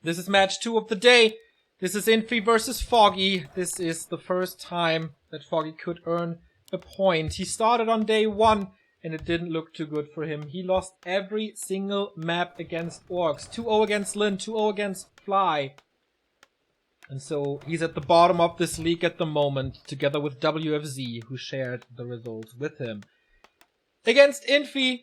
This is match 2 of the day. This is Infi versus Foggy. This is the first time that Foggy could earn a point. He started on day 1 and it didn't look too good for him. He lost every single map against Orcs. 2-0 against Lin, 2-0 against Fly. And so he's at the bottom of this league at the moment, together with WFZ, who shared the results with him. Against Infi,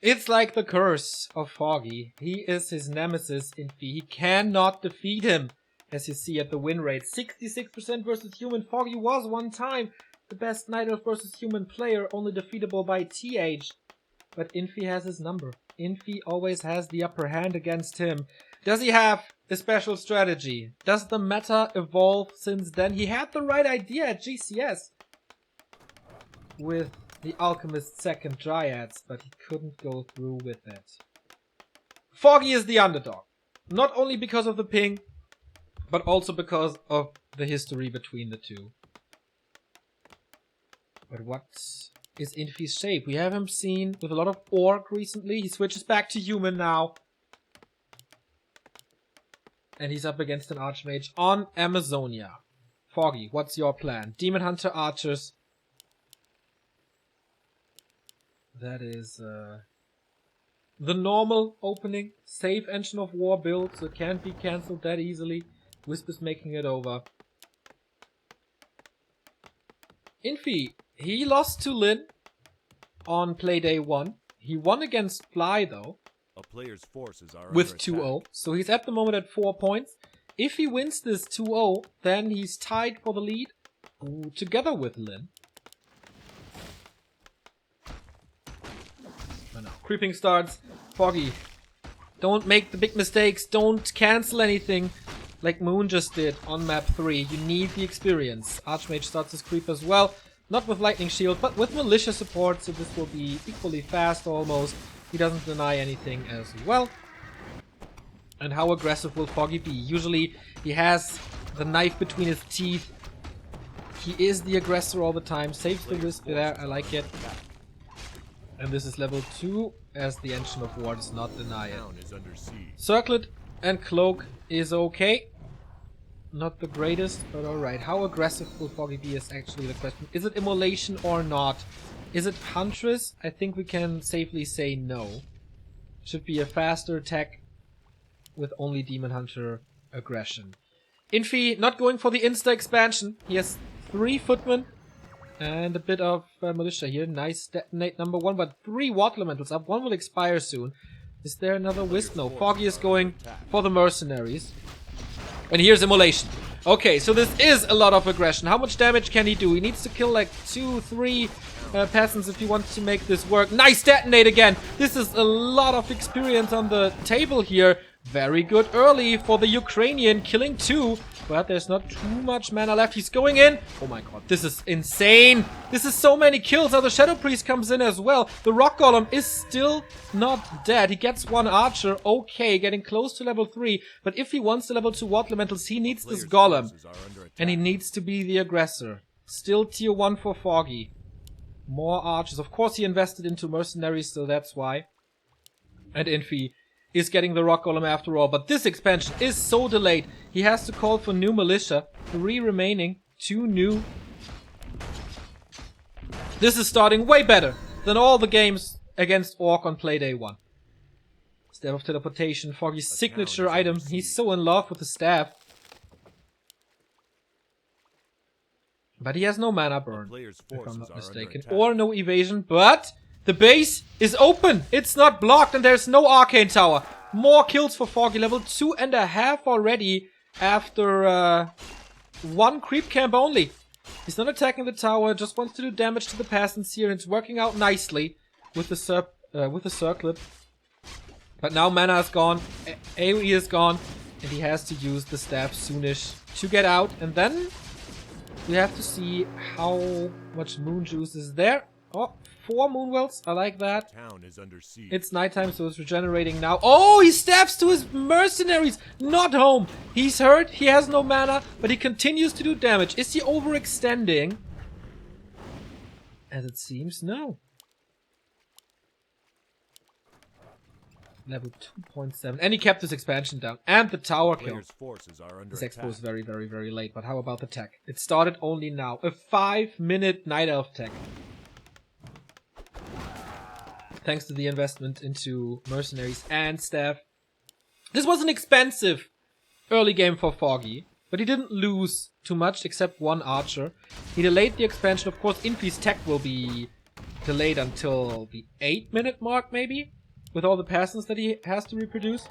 it's like the curse of Foggy. He is his nemesis, Infi. He cannot defeat him, as you see at the win rate. 66% versus human. Foggy was one time the best Night Elf versus human player, only defeatable by TH. But Infi has his number. Infi always has the upper hand against him. Does he have a special strategy? Does the meta evolve since then? He had the right idea at GCS with the Alchemist's second Dryads, but he couldn't go through with it. Foggy is the underdog. Not only because of the ping, but also because of the history between the two. But what is Infi's shape? We have him seen with a lot of Orc recently. He switches back to human now. And he's up against an Archmage on Amazonia. Foggy, what's your plan? Demon Hunter Archers. That is the normal opening. Safe Engine of War build, so it can't be cancelled that easily. Wisp is making it over. Infi, he lost to Lin on Playday 1. He won against Fly though. A player's forces are with 2-0. So he's at the moment at 4 points. If he wins this 2-0, then he's tied for the lead together with Lin. Creeping starts. Foggy, don't make the big mistakes. Don't cancel anything like Moon just did on map 3. You need the experience. Archmage starts his creep as well. Not with Lightning Shield, but with Militia support, so this will be equally fast almost. He doesn't deny anything as well. And how aggressive will Foggy be? Usually he has the knife between his teeth. He is the aggressor all the time. Saves the Wisp there. I like it. And this is level 2, as the Engine of War does not deny it. Circlet and Cloak is okay. Not the greatest, but alright. How aggressive will Foggy be is actually the question. Is it Immolation or not? Is it Huntress? I think we can safely say no. Should be a faster attack with only Demon Hunter aggression. Infi not going for the insta expansion. He has 3 Footmen. And a bit of Militia here. Nice detonate number 1, but 3 Water Elementals up. 1 will expire soon. Is there another Wisp? No. Foggy is going for the Mercenaries. And here's Immolation. Okay, so this is a lot of aggression. How much damage can he do? He needs to kill like 2-3 peasants if he wants to make this work. Nice detonate again. This is a lot of experience on the table here. Very good early for the Ukrainian, killing 2. But there's not too much mana left. He's going in. Oh my god, this is insane. This is so many kills. Now the Shadow Priest comes in as well. The Rock Golem is still not dead. He gets 1 Archer. Okay, getting close to level 3. But if he wants the level 2 Water Elementals, he needs this Golem. And he needs to be the aggressor. Still tier 1 for Foggy. More Archers. Of course he invested into Mercenaries, so that's why. And Infi is getting the Rock Golem after all. But this expansion is so delayed. He has to call for new Militia. 3 remaining. 2 new. This is starting way better than all the games against Orc on Playday 1. Staff of Teleportation. Foggy's signature item. He's so in love with the staff. But he has no mana burn, if I'm not mistaken. Or no evasion. But the base is open. It's not blocked and there's no Arcane Tower. More kills for Foggy. Level 2.5 already after 1 creep camp only. He's not attacking the tower. Just wants to do damage to the peasants here. And it's working out nicely with the circlet. But now mana is gone. AoE is gone. And he has to use the staff soonish to get out. And then we have to see how much moon juice is there. Oh, 4 Moonwells. I like that. Town is under siege. It's nighttime, so it's regenerating now. Oh, he stabs to his Mercenaries. Not home. He's hurt. He has no mana, but he continues to do damage. Is he overextending? As it seems, no. Level 2.7. And he kept his expansion down. And the tower kill. Players' forces are under This expo is attack. very, very, very late. But how about the tech? It started only now. A 5-minute Night Elf tech. Thanks to the investment into mercenaries and staff. This was an expensive early game for Foggy. But he didn't lose too much except one archer. He delayed the expansion. Of course, Infi's tech will be delayed until the 8-minute mark, maybe? With all the peasants that he has to reproduce.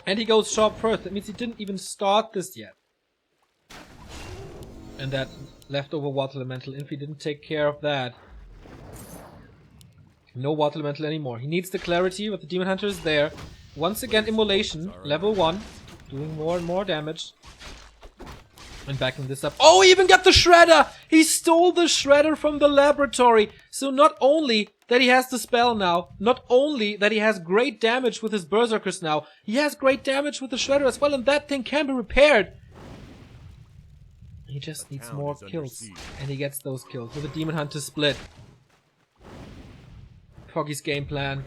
And he goes sharp first. That means he didn't even start this yet. And that leftover water elemental, Infi didn't take care of that. No water elemental anymore. He needs the clarity, but the demon hunter is there. Once again, immolation, level 1. Doing more and more damage. And backing this up. Oh, he even got the shredder! He stole the shredder from the laboratory. So not only that he has the spell now, not only that he has great damage with his berserkers now, he has great damage with the shredder as well, and that thing can be repaired. He just needs more kills. And he gets those kills with a demon hunter split. Foggy's game plan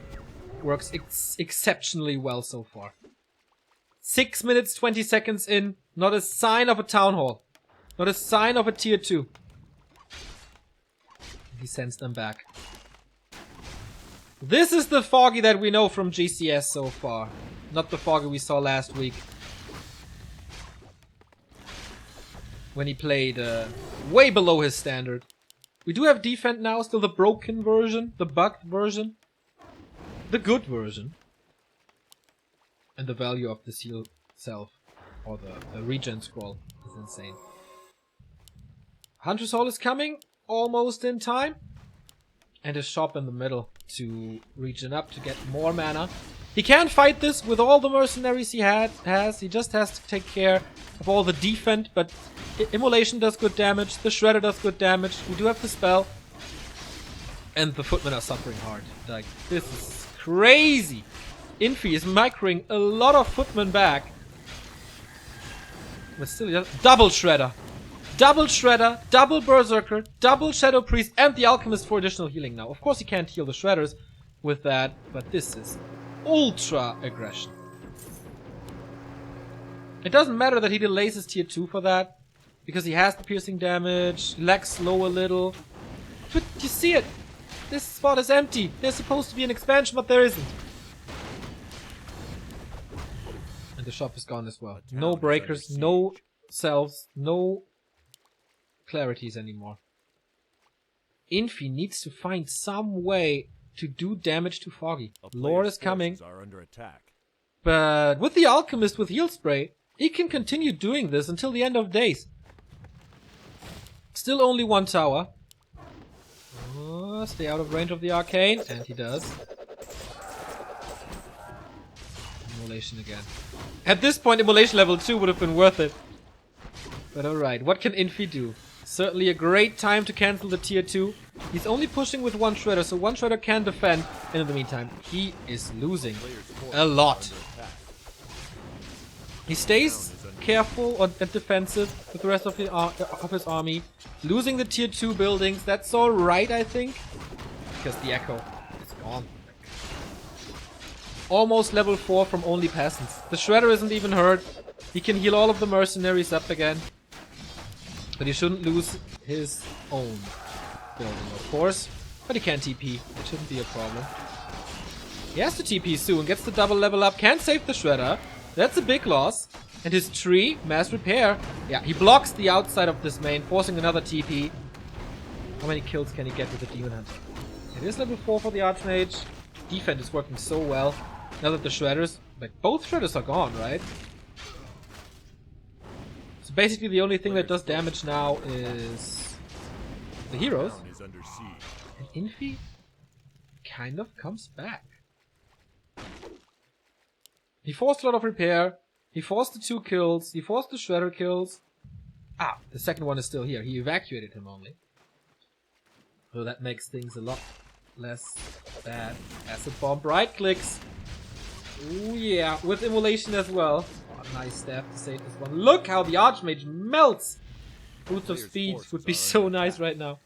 works exceptionally well so far. 6 minutes, 20 seconds in. Not a sign of a town hall. Not a sign of a tier 2. He sends them back. This is the Foggy that we know from GCS so far. Not the Foggy we saw last week. When he played way below his standard. We do have defend now, still the broken version, the bugged version. The good version. And the value of the seal itself, or the regen scroll, is insane. Hunter's Hall is coming, almost in time. And a shop in the middle to regen up to get more mana. He can't fight this with all the mercenaries he has. He just has to take care of all the defense, but Immolation does good damage, the Shredder does good damage, we do have the spell. And the footmen are suffering hard. Like, this is crazy. Infi is microing a lot of footmen back. But still, double Shredder. Double Shredder, double Berserker, double Shadow Priest, and the Alchemist for additional healing now. Of course he can't heal the Shredders with that, but this is ultra aggression. It doesn't matter that he delays his tier 2 for that, because he has the piercing damage, lags slow a little. But you see it! This spot is empty. There's supposed to be an expansion, but there isn't. And the shop is gone as well. No breakers, no selves, no clarities anymore. Infi needs to find some way to do damage to Foggy. Lord is coming. But with the Alchemist with Heal Spray, he can continue doing this until the end of days. Still only one tower. Oh, stay out of range of the arcane. And he does. Immolation again. At this point, Immolation level 2 would have been worth it. But alright, what can Infi do? Certainly a great time to cancel the tier 2. He's only pushing with one Shredder, so one Shredder can defend. And in the meantime, he is losing a lot. He stays careful and defensive with the rest of his army. Losing the tier 2 buildings, that's alright, I think. Because the Echo is gone. Almost level 4 from only peasants. The Shredder isn't even hurt. He can heal all of the mercenaries up again. But he shouldn't lose his own building, of course. But he can't TP. It shouldn't be a problem. He has to TP soon. Gets the double level up. Can't save the Shredder. That's a big loss. And his tree, mass repair. Yeah, he blocks the outside of this main, forcing another TP. How many kills can he get with the Demon Hunter? It is level 4 for the Archmage. Defense is working so well. Now that the Shredders, like both Shredders are gone, right? So basically the only thing that does damage now is the heroes. And Infi kind of comes back. He forced a lot of repair. He forced the 2 kills. He forced the Shredder kills. Ah, the second one is still here. He evacuated him only. So that makes things a lot less bad. Acid Bomb right clicks. Ooh yeah, with Immolation as well. Oh, nice staff to save this one. Look how the Archmage melts! Boots of Speed would be so nice right now.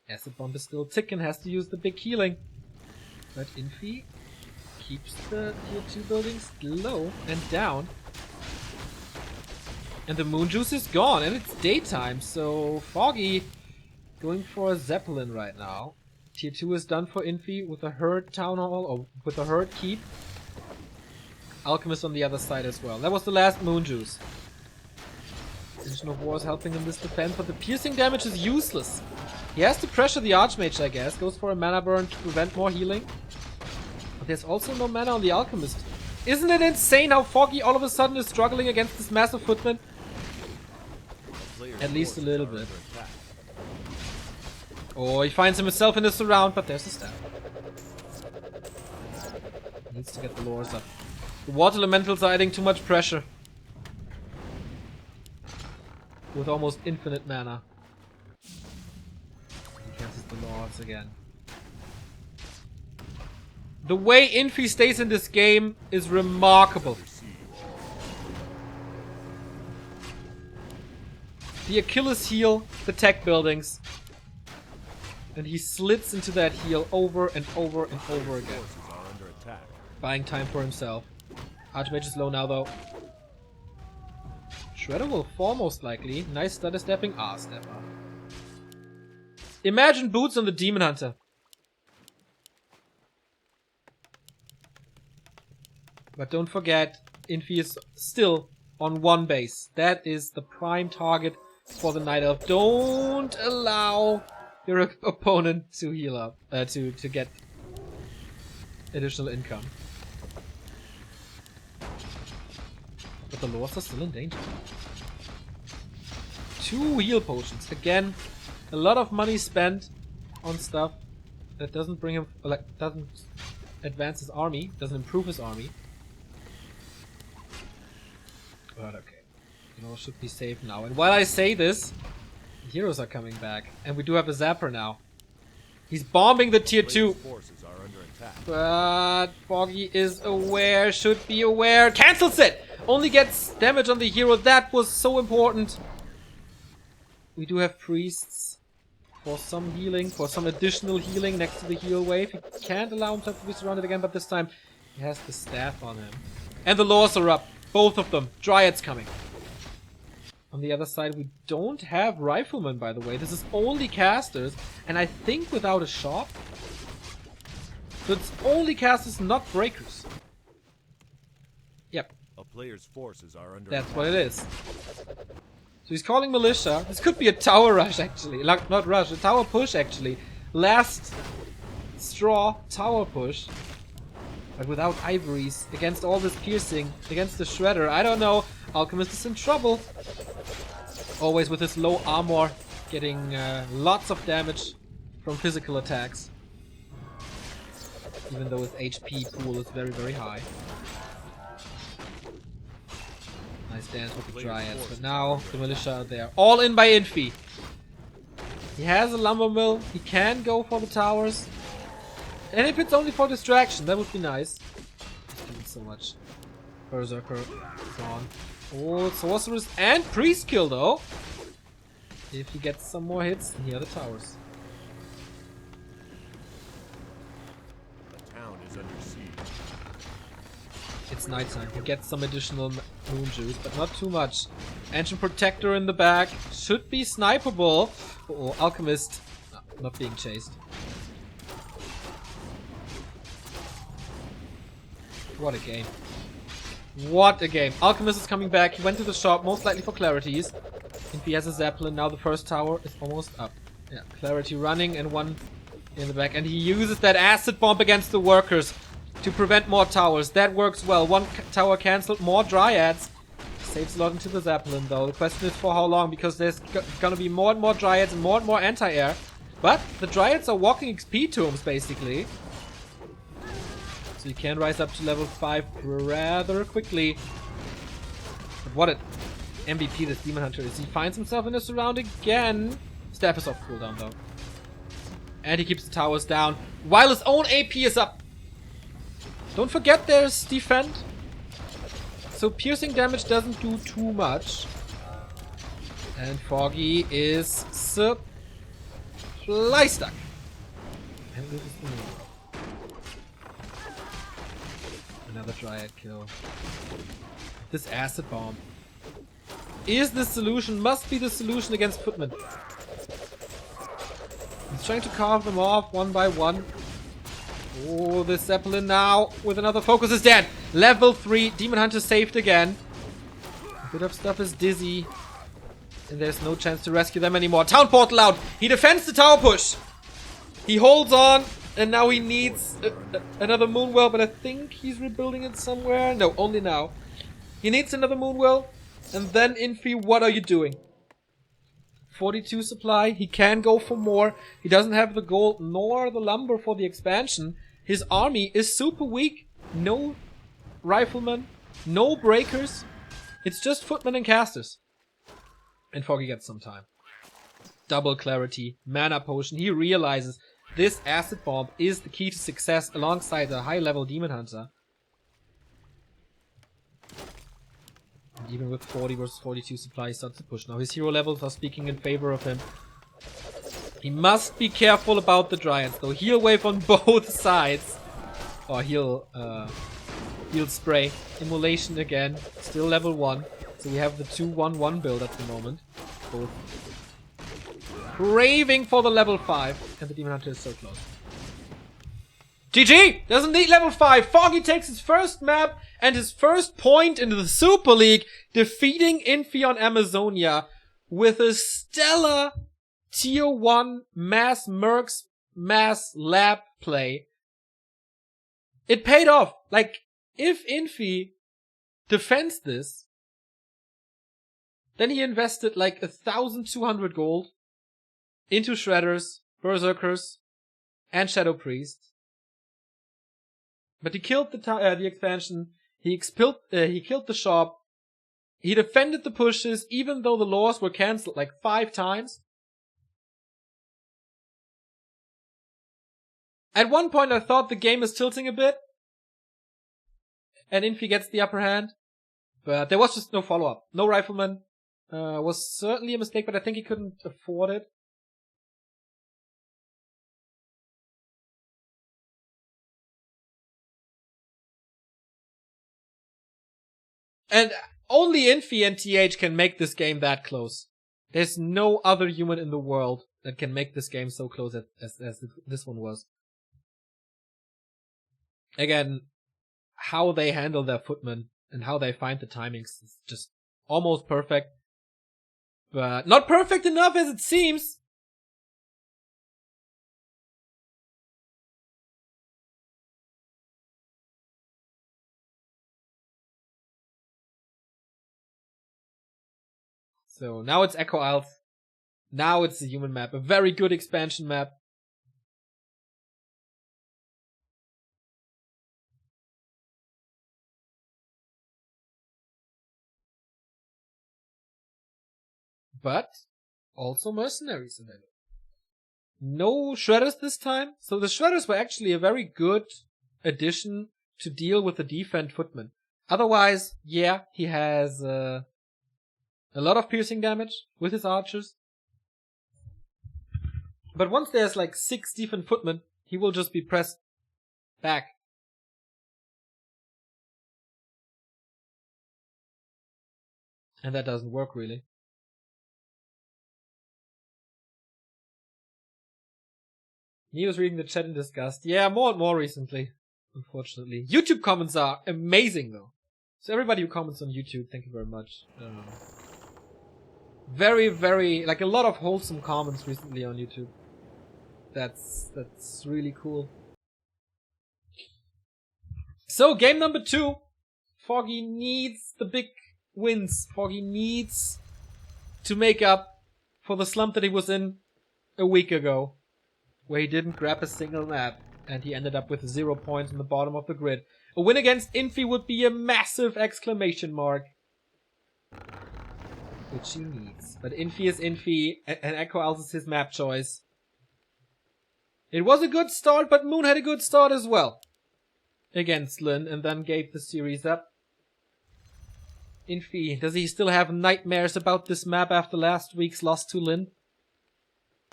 Acid Bomb is still ticking, has to use the big healing. But Infi keeps the tier 2 buildings low and down. And the moon juice is gone, and it's daytime, so Foggy going for a Zeppelin right now. Tier 2 is done for Infi with a herd town hall, or with a herd keep. Alchemist on the other side as well. That was the last moon juice. Engine of War is helping in this defense, but the piercing damage is useless. He has to pressure the Archmage, I guess. Goes for a mana burn to prevent more healing. But there's also no mana on the Alchemist. Isn't it insane how Foggy all of a sudden is struggling against this massive footman? At least a little bit. Oh, he finds himself in the surround, but there's the staff. Needs to get the lures up. The water elementals are adding too much pressure. With almost infinite mana. He cancels the lords again. The way Infi stays in this game is remarkable. The Achilles heel, the tech buildings. And he slits into that heel over and over and over again. Buying time for himself. Archmage is low now though. Shredder will fall most likely. Nice stutter stepping. Ah, step up. Imagine boots on the Demon Hunter. But don't forget, Infi is still on one base. That is the prime target for the Night Elf. Don't allow your opponent to heal up, to get additional income. But the lords are still in danger. 2 heal potions. Again, a lot of money spent on stuff that doesn't bring him, like, doesn't advance his army, doesn't improve his army. But okay. You know, should be safe now. And while I say this, the heroes are coming back. And we do have a Zapper now. He's bombing the tier 2. But Foggy is aware, should be aware. Cancels it! Only gets damage on the hero. That was so important. We do have priests for some healing, for some additional healing next to the heal wave. He can't allow himself to be surrounded again, but this time he has the staff on him. And the lores are up. Both of them. Dryads coming. On the other side, we don't have riflemen, by the way. This is only casters, and I think without a shop. So it's only casters, not breakers. Yep. A player's forces are under That's what it is. So he's calling militia. This could be a tower rush, actually. Like, not rush, a tower push, actually. Last straw tower push. But without ivories, against all this piercing, against the Shredder, I don't know. Alchemist is in trouble. Always with his low armor, getting lots of damage from physical attacks. Even though his HP pool is very, very high. Nice dance with the Dryads, but now the militia are there. All in by Infi. He has a lumber mill, he can go for the towers. And if it's only for distraction, that would be nice. He's doing so much. Berserker gone. Oh, sorceress and priest kill though. If he gets some more hits, here are the towers. The town is under siege. It's nighttime. He gets some additional moon juice, but not too much. Ancient Protector in the back. Should be sniperable. Oh, Alchemist. No, not being chased. What a game. What a game. Alchemist is coming back. He went to the shop, most likely for clarities. If he has a Zeppelin, now the first tower is almost up. Yeah, clarity running and one in the back. And he uses that acid bomb against the workers to prevent more towers. That works well. One tower cancelled, more Dryads. Saves a lot into the Zeppelin though. The question is for how long, because there's gonna be more and more Dryads and more anti-air. But the Dryads are walking XP tombs basically. So you can rise up to level 5 rather quickly. But what an MVP this Demon Hunter is. He finds himself in a surround again. Staff is off cooldown though. And he keeps the towers down while his own AP is up. Don't forget there's defend. So piercing damage doesn't do too much. And Foggy is supply stuck. And this is the move. Another Dryad kill. This acid bomb is the solution, must be the solution against Footman. He's trying to carve them off one by one. Oh, this Zeppelin now with another focus is dead. Level 3, Demon Hunter saved again. A bit of stuff is dizzy. And there's no chance to rescue them anymore. Town portal out. He defends the tower push. He holds on. And now he needs another Moonwell. But I think he's rebuilding it somewhere. No, only now. He needs another Moonwell. And then Infi, what are you doing? 42 supply. He can go for more. He doesn't have the gold nor the lumber for the expansion. His army is super weak. No riflemen. No breakers. It's just footmen and casters. And Foggy gets some time. Double clarity. Mana potion. He realizes this acid bomb is the key to success alongside a high level demon hunter. And even with 40 versus 42 supply, he starts to push. Now his hero levels are speaking in favor of him. He must be careful about the Dryads though. Heal wave on both sides. Or heal spray. Immolation again. Still level 1. So we have the 2-1-1 build at the moment. Both craving for the level 5. And the Demon Hunter is so close. GG! Doesn't need level 5. Foggy takes his first map and his first point into the Super League, defeating Infi on Amazonia with a stellar tier 1 mass mercs mass lab play. It paid off. Like, if Infi defends this, then he invested like 1,200 gold into Shredders, Berserkers, and Shadow Priest. But he killed the expansion. He killed the shop. He defended the pushes, even though the laws were cancelled like 5 times. At one point I thought the game is tilting a bit. And Infi gets the upper hand. But there was just no follow-up. No rifleman. Was certainly a mistake, but I think he couldn't afford it. And only Infi and TH can make this game that close. There's no other human in the world that can make this game so close as this one was. Again, how they handle their footmen and how they find the timings is just almost perfect. But not perfect enough as it seems. So now it's Echo Isles. Now it's a human map. A very good expansion map. But also mercenaries available. No Shredders this time. So the Shredders were actually a very good addition to deal with the defend footman. Otherwise, yeah, he has a lot of piercing damage with his archers. But once there's like 6 defend footmen, he will just be pressed back. And that doesn't work really. Neo's reading the chat in disgust. Yeah, more and more recently, unfortunately. YouTube comments are amazing though. So everybody who comments on YouTube, thank you very much. Very, very, like a lot of wholesome comments recently on YouTube. That's really cool. So game number 2. Foggy needs the big wins. Foggy needs to make up for the slump that he was in a week ago, where he didn't grab a single map and he ended up with 0 points on the bottom of the grid. A win against Infi would be a massive exclamation mark, which he needs. But Infi is Infi, and Echo Isles is his map choice. It was a good start, but Moon had a good start as well against Lin, and then gave the series up. Infi, does he still have nightmares about this map after last week's loss to Lin?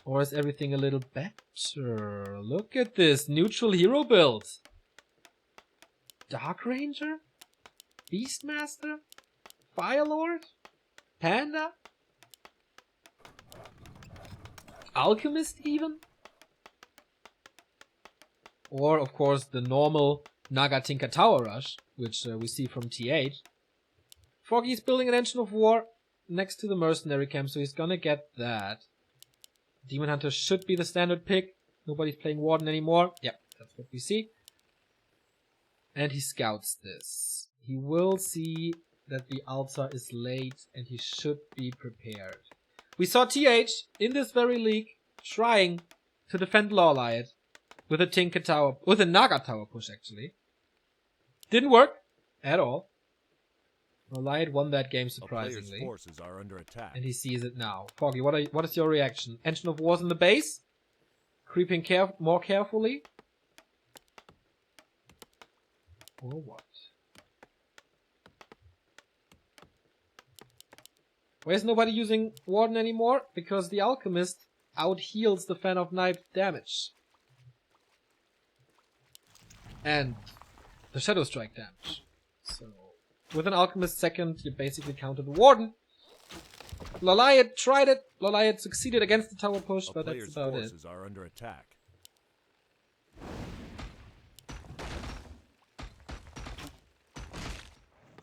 Or is everything a little better? Look at this neutral hero build. Dark Ranger? Beastmaster? Firelord? Panda? Alchemist even? Or, of course, the normal Naga Tinker Tower Rush, which we see from TH. Foggy is building an engine of war next to the mercenary camp, so he's gonna get that. Demon Hunter should be the standard pick. Nobody's playing Warden anymore. Yep, that's what we see. And he scouts this. He will see that the altar is late, and he should be prepared. We saw TH in this very league trying to defend Lawlight with a Tinker Tower, with a Naga Tower push actually. Didn't work at all. Lawlight won that game surprisingly. Forces are under attack. And he sees it now. Foggy, what is your reaction? Engine of War's in the base? Creeping more carefully? Or what? Why is nobody using Warden anymore? Because the Alchemist out-heals the Fan of Night damage. And the Shadow Strike damage. So, with an Alchemist second, you basically counter the Warden. Lawlight tried it. Lawlight succeeded against the tower push, but that's about it. Forces are under attack.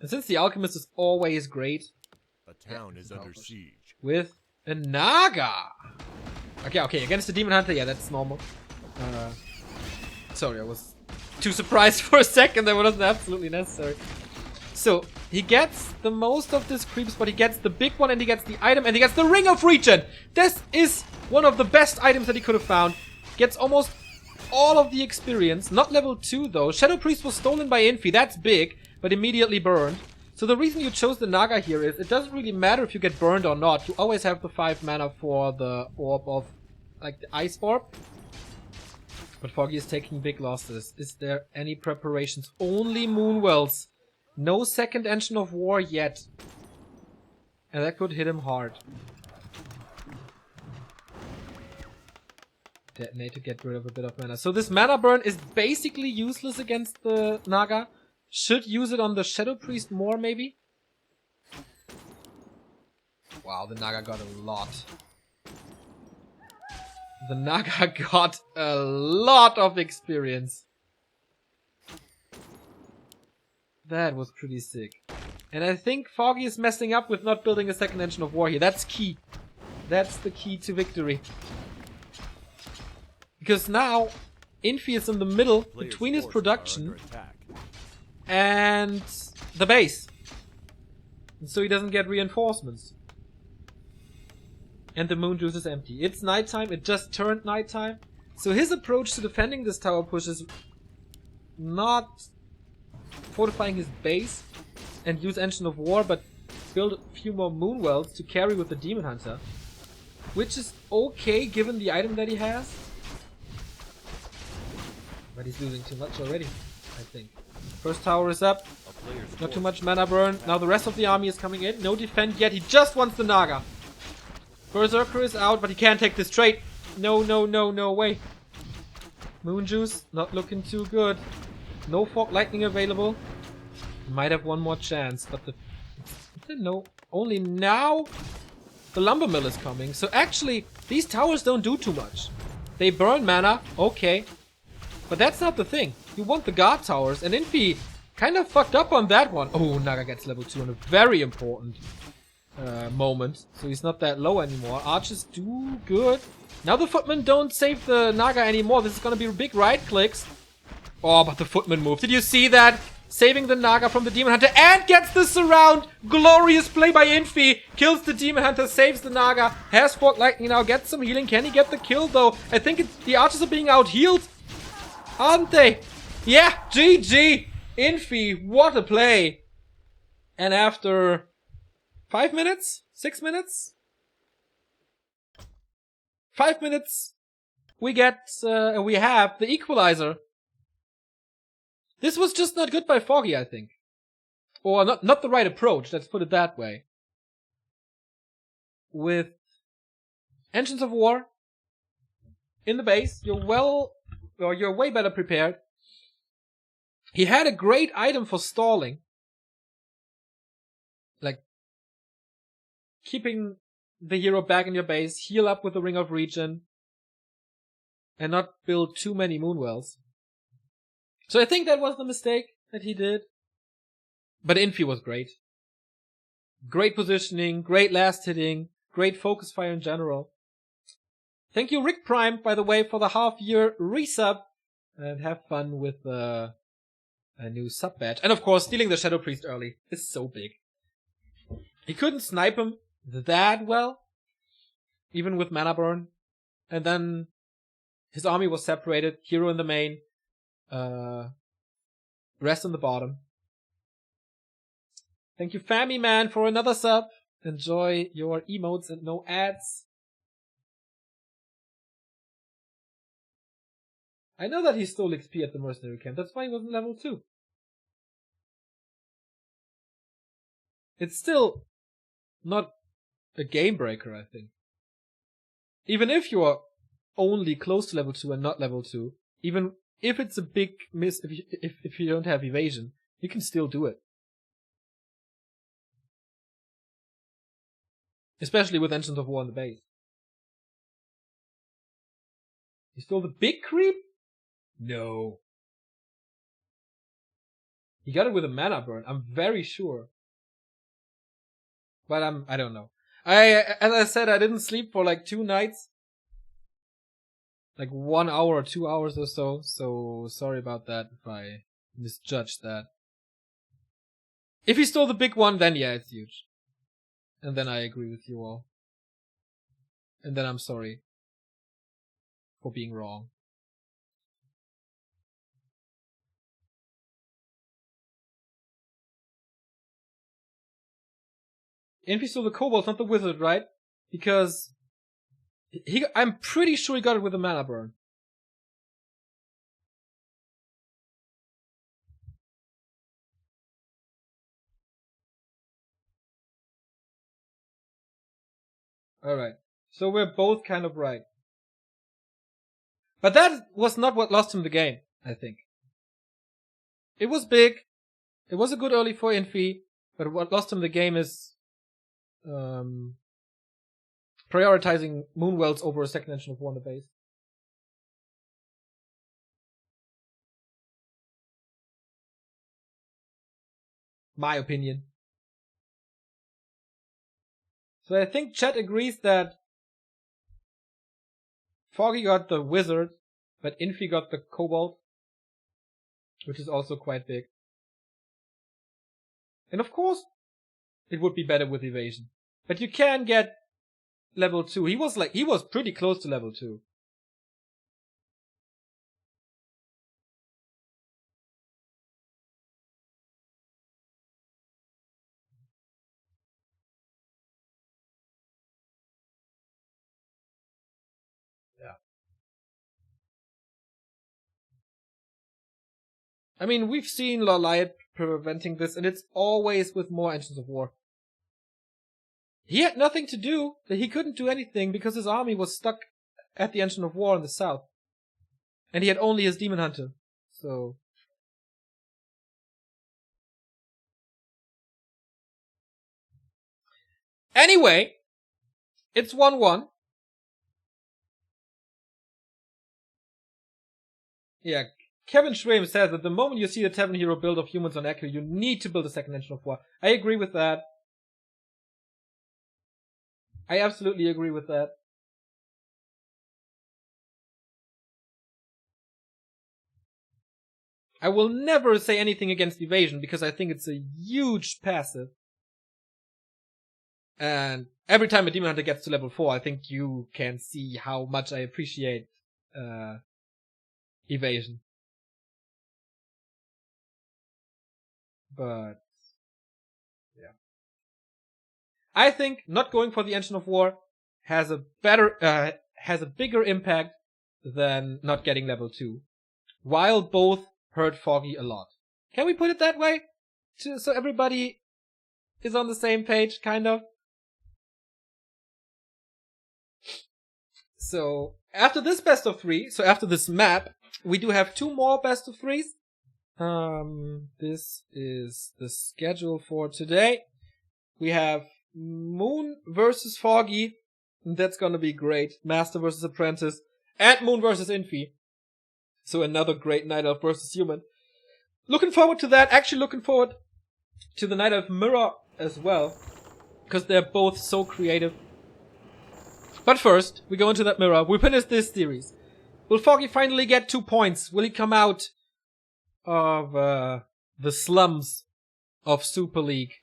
And since the Alchemist is always great, A town is under siege. with a Naga. Okay, against the Demon Hunter, yeah, that's normal. Sorry, I was too surprised for a second. That wasn't absolutely necessary. So, he gets the most of this creeps, but he gets the big one, and he gets the item, and he gets the Ring of Regen! This is one of the best items that he could have found. Gets almost all of the experience. Not level 2, though. Shadow Priest was stolen by Infi. That's big, but immediately burned. So the reason you chose the Naga here is, it doesn't really matter if you get burned or not. You always have the 5 mana for the orb of, like, the Ice Orb. But Foggy is taking big losses. Is there any preparations? Only Moonwells. No second Engine of War yet. And that could hit him hard. Detonate to get rid of a bit of mana. So this mana burn is basically useless against the Naga. Should use it on the Shadow Priest more, maybe? Wow, the Naga got a lot. The Naga got a lot of experience. That was pretty sick. And I think Foggy is messing up with not building a second Engine of War here. That's key. That's the key to victory. Because now, Infi is in the middle between his production and the base. And so he doesn't get reinforcements. And the moon juice is empty. It's nighttime, it just turned nighttime. So his approach to defending this tower push is not fortifying his base and use Engine of War, but build a few more Moonwells to carry with the Demon Hunter. Which is okay given the item that he has. But he's losing too much already, I think. First tower is up. Not too much mana burn. Now the rest of the army is coming in. No defend yet. He just wants the Naga. Berserker is out, but he can't take this trade. No way. Moon Juice, not looking too good. No Fog Lightning available. Might have one more chance, but no. Only now the Lumber Mill is coming. So actually, these towers don't do too much. They burn mana, okay. But that's not the thing. You want the guard towers, and Infi kind of fucked up on that one. Oh, Naga gets level 2 on a very important moment. So he's not that low anymore. Archers do good. Now the footmen don't save the Naga anymore. This is gonna be big right clicks. Oh, but the footmen moved. Did you see that? Saving the Naga from the Demon Hunter and gets the surround. Glorious play by Infi. Kills the Demon Hunter, saves the Naga. Has Fog Lightning now, gets some healing. Can he get the kill though? I think the archers are being out-healed. Aren't they? Yeah, GG. Infi, what a play. And after 5 minutes? 6 minutes? 5 minutes. We have the equalizer. This was just not good by Foggy, I think. Or not the right approach, let's put it that way. With Engines of War in the base, you're way better prepared. He had a great item for stalling. Like, keeping the hero back in your base, heal up with the Ring of Regen, and not build too many Moonwells. So I think that was the mistake that he did. But Infi was great. Great positioning, great last hitting, great focus fire in general. Thank you, Rick Prime, by the way, for the half-year resub. And have fun with a new sub badge. And of course, stealing the Shadow Priest early is so big. He couldn't snipe him that well, even with mana burn. And then his army was separated, hero in the main, rest in the bottom. Thank you, Fammy Man, for another sub. Enjoy your emotes and no ads. I know that he stole XP at the mercenary camp. That's why he wasn't level 2. It's still not a game breaker, I think. Even if you are only close to level 2 and not level 2, even if it's a big miss, if you don't have evasion, you can still do it. Especially with Engines of War in the base. He stole the big creep? No. He got it with a mana burn, I'm very sure. But I don't know. As I said, I didn't sleep for like 2 nights. Like 1 hour or 2 hours or so. So sorry about that if I misjudged that. If he stole the big one, then yeah, it's huge. And then I agree with you all. And then I'm sorry for being wrong. Infi stole the kobold, not the wizard, right? Because I'm pretty sure he got it with a mana burn. Alright. So we're both kind of right. But that was not what lost him the game, I think. It was big. It was a good early for Infi. But what lost him the game is prioritizing Moonwells over a second engine of War in the base. My opinion. So I think chat agrees that Foggy got the wizard, but Infi got the kobold, which is also quite big. And of course, it would be better with evasion. But you can get level 2. He was pretty close to level 2. Yeah. I mean, we've seen Lorliot preventing this, and it's always with more Engines of War. He had nothing to do. He couldn't do anything because his army was stuck at the Engine of War in the south. And he had only his Demon Hunter. So... Anyway, it's 1-1. Yeah, Kevin Schwem says that the moment you see the Tavern Hero build of humans on Echo, you need to build a second Engine of War. I agree with that. I absolutely agree with that. I will never say anything against evasion because I think it's a huge passive. And every time a Demon Hunter gets to level 4, I think you can see how much I appreciate evasion. But yeah, I think not going for the Engine of War has a bigger impact than not getting level 2, while both hurt Foggy a lot. Can we put it that way? So everybody is on the same page, kind of. So after this best of 3, so after this map, we do have 2 more best of 3s. This is the schedule for today. We have Moon versus Foggy. That's gonna be great. Master versus Apprentice. And Moon versus Infi. So another great Night Elf versus Human. Looking forward to that. Actually looking forward to the Night Elf Mirror as well. Because they're both so creative. But first, we go into that mirror. We finish this series. Will Foggy finally get 2 points? Will he come out of the slums of Super League,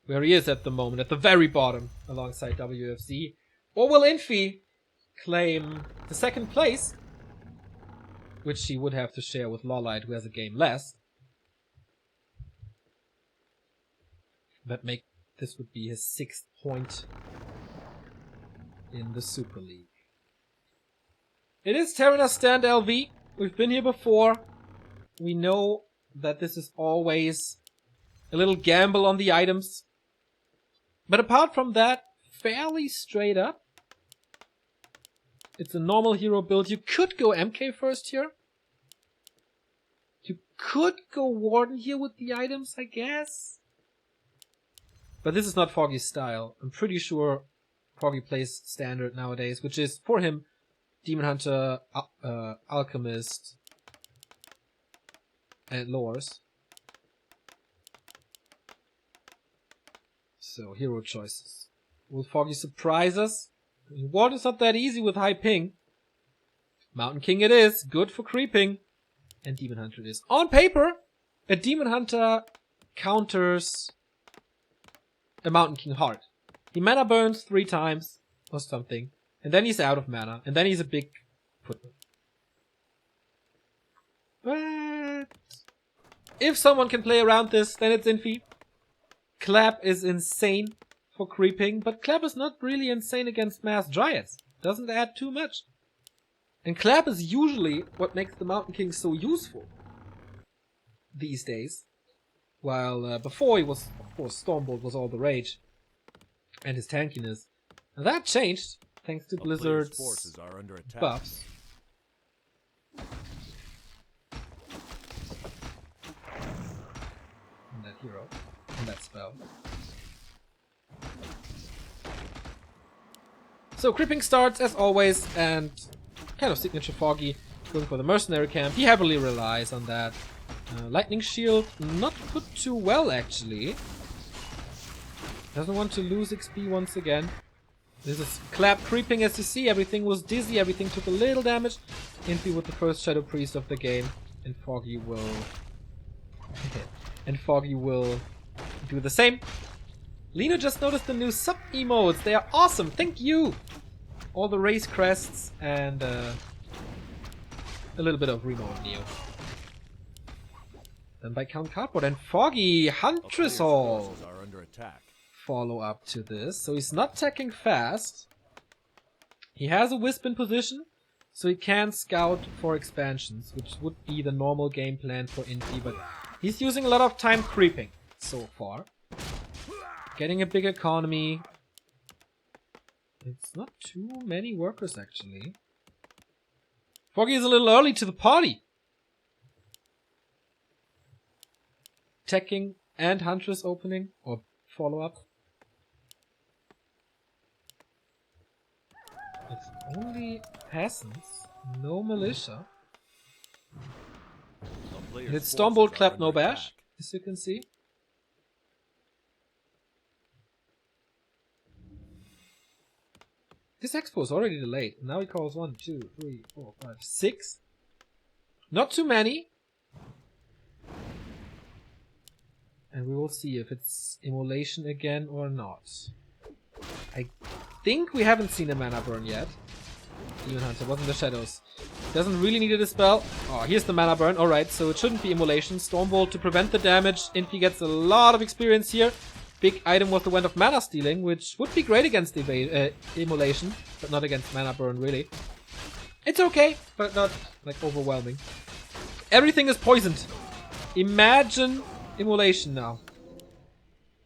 where he is at the moment, at the very bottom, alongside WFZ? Or will Infi claim the second place, which he would have to share with Lawlight, who has a game less? This would be his 6th point in the Super League. It is Terranos Stand LV. We've been here before. We know that this is always a little gamble on the items. But apart from that, fairly straight up. It's a normal hero build. You could go MK first here. You could go Warden here with the items, I guess. But this is not Foggy's style. I'm pretty sure Foggy plays standard nowadays, which is, for him, Demon Hunter, Alchemist, and Lores. So, hero choices. Will Foggy surprise us? Warden's not that easy with high ping. Mountain King it is, good for creeping. And Demon Hunter it is. On paper, a Demon Hunter counters a Mountain King hard. He mana burns 3 times, or something. And then he's out of mana. And then he's a big footman. But if someone can play around this, then it's Infi. Clap is insane for creeping, but Clap is not really insane against Mass Dryads. Doesn't add too much. And Clap is usually what makes the Mountain King so useful these days. While before he was, of course, Stormbolt was all the rage. And his tankiness. Now that changed, thanks to Blizzard's forces are under attack. buffs. And that hero. And that spell. So creeping starts as always, and kind of signature Foggy going for the mercenary camp. He heavily relies on that. Lightning shield not put too well actually. Doesn't want to lose XP once again. This is Clap creeping as you see. Everything was dizzy, everything took a little damage. Infi with the first Shadow Priest of the game, and Foggy will do the same. Lino just noticed the new sub emotes. They are awesome. Thank you. All the race crests and a little bit of Remo and Neo. Then by Count Cardboard and Foggy Huntress Hall. Are under attack. Follow up to this. So he's not attacking fast. He has a Wisp in position, so he can scout for expansions, which would be the normal game plan for Infi, but he's using a lot of time creeping so far. Getting a big economy. It's not too many workers actually. Foggy is a little early to the party. Teching and Huntress opening, or follow-up. It's only peasants, no militia. And it's Stormbolt, Clap, no bash, as you can see. This expo is already delayed. Now he calls 1, 2, 3, 4, 5, 6. Not too many. And we will see if it's Immolation again or not. I think we haven't seen a mana burn yet. Demon Hunter was in the shadows. Doesn't really need a dispel. Oh, here's the mana burn. Alright, so it shouldn't be Immolation. Stormbolt to prevent the damage. Infi gets a lot of experience here. Big item was the Wand of Mana Stealing, which would be great against Immolation, but not against mana burn, really. It's okay, but not, like, overwhelming. Everything is poisoned. Imagine Immolation now.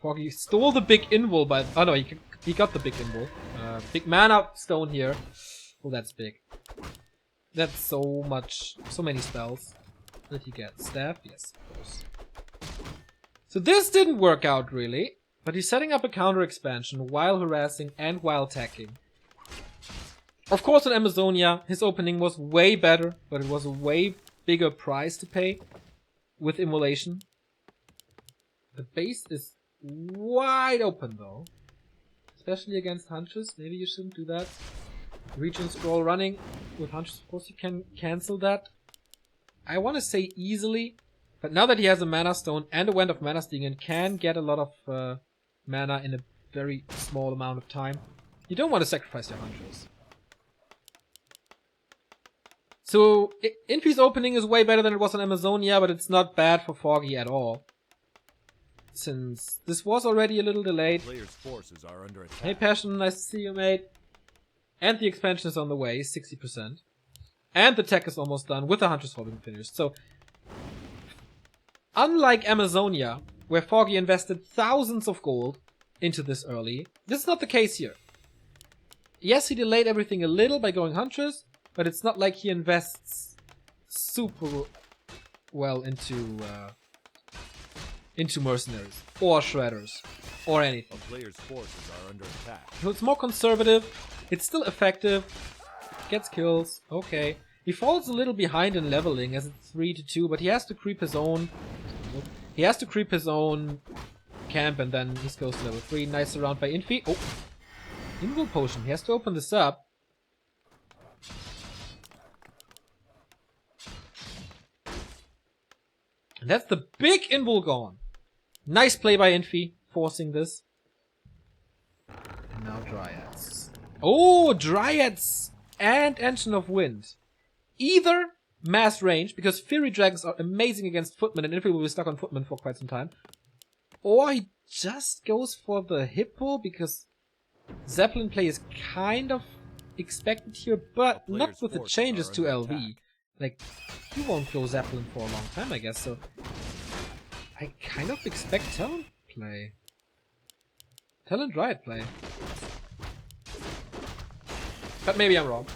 Foggy stole the big invul, but oh no, he got the big invul. Big mana stone here. Oh, that's big. That's so many spells. Did he get staff? Yes, of course. So this didn't work out really, but he's setting up a counter expansion while harassing and while attacking. Of course in Amazonia, his opening was way better, but it was a way bigger price to pay with Immolation. The base is wide open though, especially against Huntress. Maybe you shouldn't do that. Region scroll running with Huntress, of course you can cancel that. I want to say easily, but now that he has a Mana Stone and a Wand of Mana Sting and can get a lot of mana in a very small amount of time, you don't want to sacrifice your Huntress. So, Infi's opening is way better than it was on Amazonia, but it's not bad for Foggy at all. Since this was already a little delayed. Players' forces are under attack. Hey Passion, nice to see you, mate. And the expansion is on the way, 60%. And the tech is almost done with the Huntress Hall being finished. So, unlike Amazonia, where Foggy invested thousands of gold into this early, this is not the case here. Yes, he delayed everything a little by going Huntress, but it's not like he invests super well into mercenaries or shredders or anything. A player's forces are under attack. So it's more conservative. It's still effective. Gets kills. Okay. He falls a little behind in leveling as it's 3-2, but he has to creep his own. He has to creep his own camp, and then he goes to level 3. Nice surround by Infi. Oh, Invul Potion. He has to open this up. And that's the big Invul gone. Nice play by Infi, forcing this. And now Dryads. Oh, Dryads and Engine of Wind. Either mass range, because Fury Dragons are amazing against Footmen, and Infi will be stuck on Footmen for quite some time. Or he just goes for the Hippo, because Zeppelin play is kind of expected here, but not with the changes to LV. Like, you won't go Zeppelin for a long time, I guess, so I kind of expect Talon play. Talon Dryad play. But maybe I'm wrong.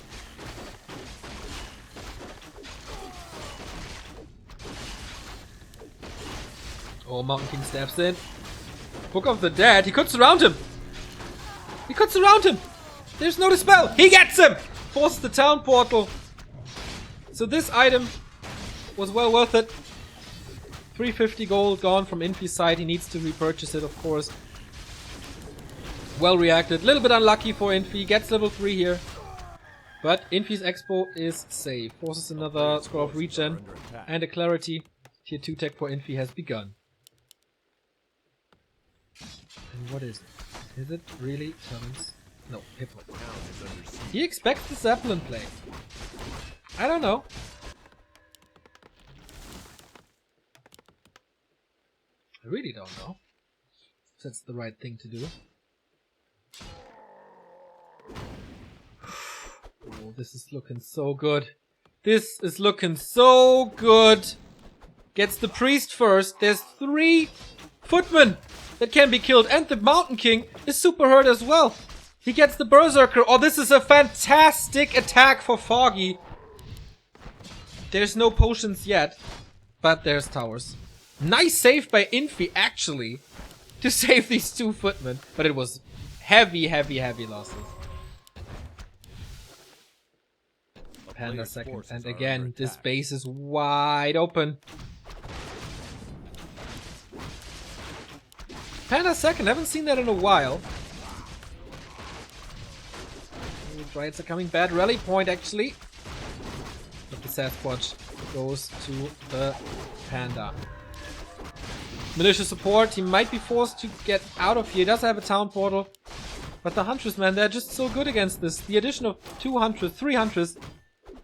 Oh, Mountain King steps in. Book of the Dead. He could surround him. He could surround him. There's no dispel. He gets him. Forces the town portal. So this item was well worth it. 350 gold gone from Infi's side. He needs to repurchase it, of course. Well reacted. Little bit unlucky for Infi. Gets level 3 here. But Infi's Expo is safe. Forces another Scroll of Regen. And a Clarity. Tier 2 tech for Infi has begun. And what is it? Is it really Talons? No, Hippo. He expects the Zeppelin play. I don't know. I really don't know if that's the right thing to do. Oh, this is looking so good. This is looking so good. Gets the priest first. There's 3 footmen that can be killed. And the Mountain King is super hurt as well. He gets the Berserker. Oh, this is a fantastic attack for Foggy. There's no potions yet, but there's towers. Nice save by Infi, actually, to save these 2 footmen. But it was heavy, heavy, heavy losses. Panda second, and again, this base is wide open. Panda second, haven't seen that in a while. Dryads are coming bad. Rally point, actually. But the Sasquatch goes to the Panda. Militia support. He might be forced to get out of here. He does have a town portal. But the Huntress, man, they're just so good against this. The addition of 2 Huntress, 3 Huntress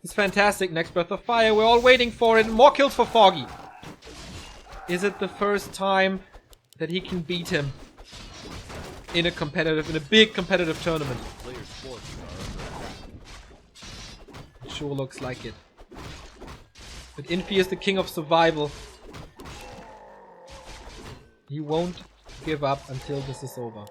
is fantastic. Next Breath of Fire. We're all waiting for it. More kills for Foggy. Is it the first time that he can beat him in a big competitive tournament? Sure looks like it. But Infi is the king of survival. He won't give up until this is over.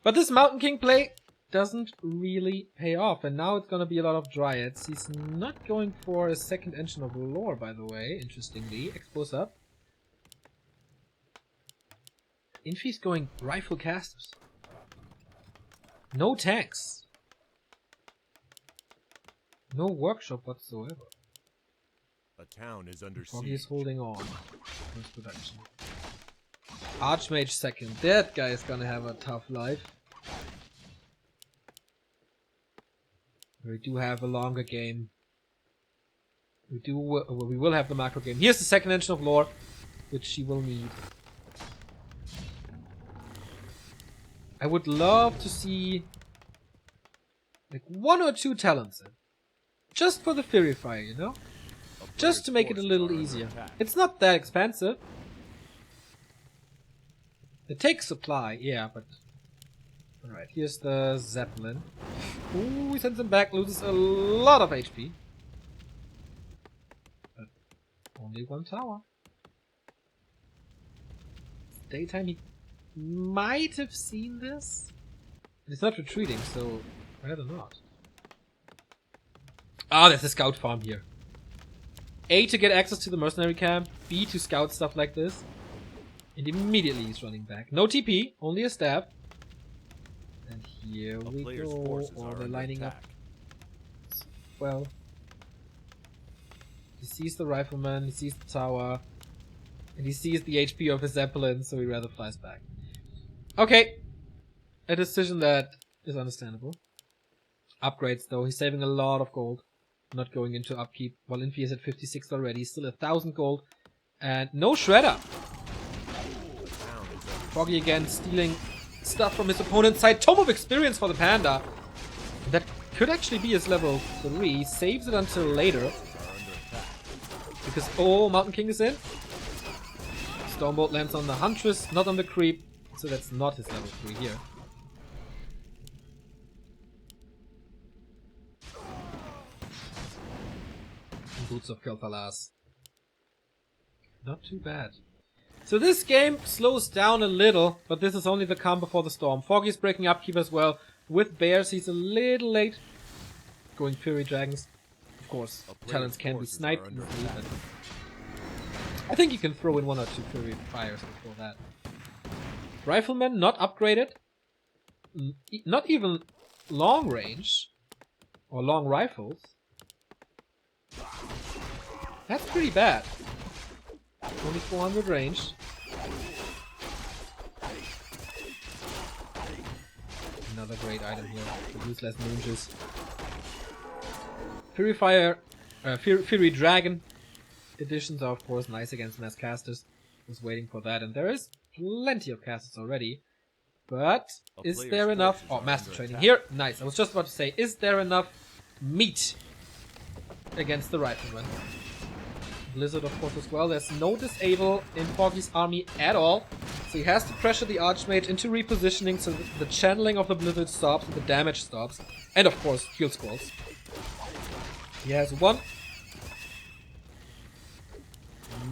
But this Mountain King play doesn't really pay off. And now it's gonna be a lot of Dryads. He's not going for a second engine of lore, by the way, interestingly. Expose up. Infi's going rifle casters. No tanks. No workshop whatsoever. A town is under Foggy siege. is holding on. First production. Archmage second. That guy is gonna have a tough life. We do have a longer game. We will have the macro game. Here's the second engine of lore, which she will need. I would love to see like 1 or 2 talents in. Just for the Fury Fire, you know? Just to make it a little easier. It's not that expensive. It takes supply, yeah, but... Alright, here's the Zeppelin. Ooh, he sends him back, loses a lot of HP. But only 1 tower. Daytime, he might have seen this. It's not retreating, so rather not. Ah, there's a scout farm here. A, to get access to the mercenary camp. B, to scout stuff like this. And immediately he's running back. No TP, only a stab. And here we go. Oh, they're lining up. Well. He sees the rifleman, he sees the tower. And he sees the HP of his Zeppelin, so he rather flies back. Okay. A decision that is understandable. Upgrades though, he's saving a lot of gold. Not going into upkeep. While Infi is at 56 already, still 1,000 gold. And no shredder. Foggy again stealing stuff from his opponent's side. Tome of Experience for the Panda. That could actually be his level 3. Saves it until later. Because, oh, Mountain King is in. Stormbolt lands on the Huntress, not on the Creep. So that's not his level 3 here. Boots of Kel'Thalas. Not too bad. So this game slows down a little, but this is only the calm before the storm. Foggy's breaking upkeep as well. With bears, he's a little late. Going Fury Dragons. Of course, talents can be sniped easily, but I think you can throw in 1 or 2 Fury Fires before that. Rifleman not upgraded. Not even long range. Or long rifles. That's pretty bad. Only 400 range. Another great item here. To use less ninjas. Fury Dragon editions are of course nice against mass casters. Was waiting for that, and there is plenty of casters already. But is there enough? Oh, master training here. Nice. I was just about to say, is there enough meat against the rifleman? Blizzard, of course, as well. There's no disable in Foggy's army at all. So he has to pressure the Archmage into repositioning so that the channeling of the Blizzard stops and the damage stops. And, of course, heal scrolls. He has 1.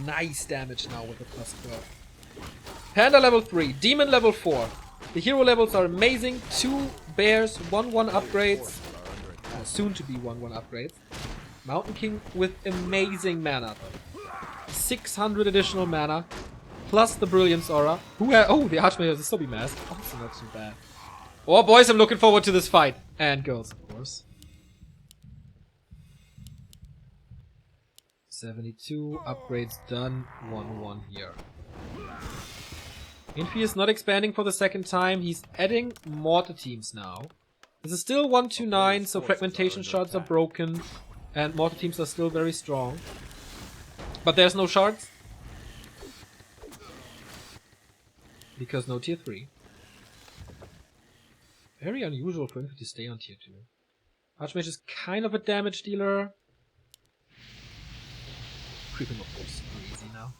Nice damage now with the plus 12. Panda level 3. Demon level 4. The hero levels are amazing. 2 bears, 1/1 upgrades. Soon to be 1/1 upgrades. Mountain King with amazing mana though. 600 additional mana. Plus the Brilliance Aura. Oh, the Archmage has a Sobi Mask. Also not too bad. Oh boys, I'm looking forward to this fight. And girls, of course. 72 upgrades done. 1/1 here. Infi is not expanding for the second time. He's adding mortar teams now. This is still 129, so fragmentation shards are broken. And mortar teams are still very strong. But there's no shards. Because no tier 3. Very unusual for Infi to stay on tier 2. Archmage is kind of a damage dealer. Creeping of course super easy now.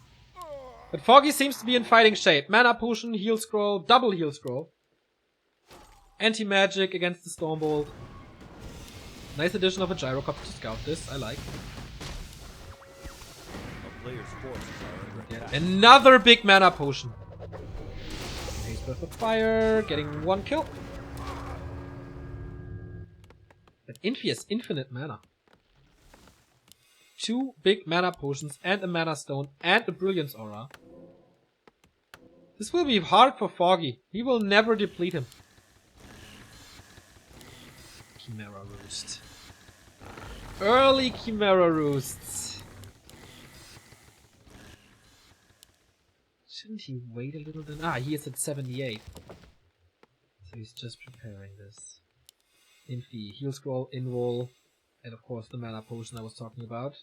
But Foggy seems to be in fighting shape. Mana potion, heal scroll, double heal scroll. Anti-magic against the Stormbolt. Nice addition of a gyrocopter to scout this, I like. Another big mana potion. Haze Breath of Fire, getting 1 kill. But Infi has infinite mana. 2 big mana potions and a mana stone and a brilliance aura. This will be hard for Foggy. He will never deplete him. Chimera Roost. Early Chimera Roosts. Shouldn't he wait a little then? Ah, he is at 78. So he's just preparing this. Infi, heal scroll, invul, and of course the mana potion I was talking about.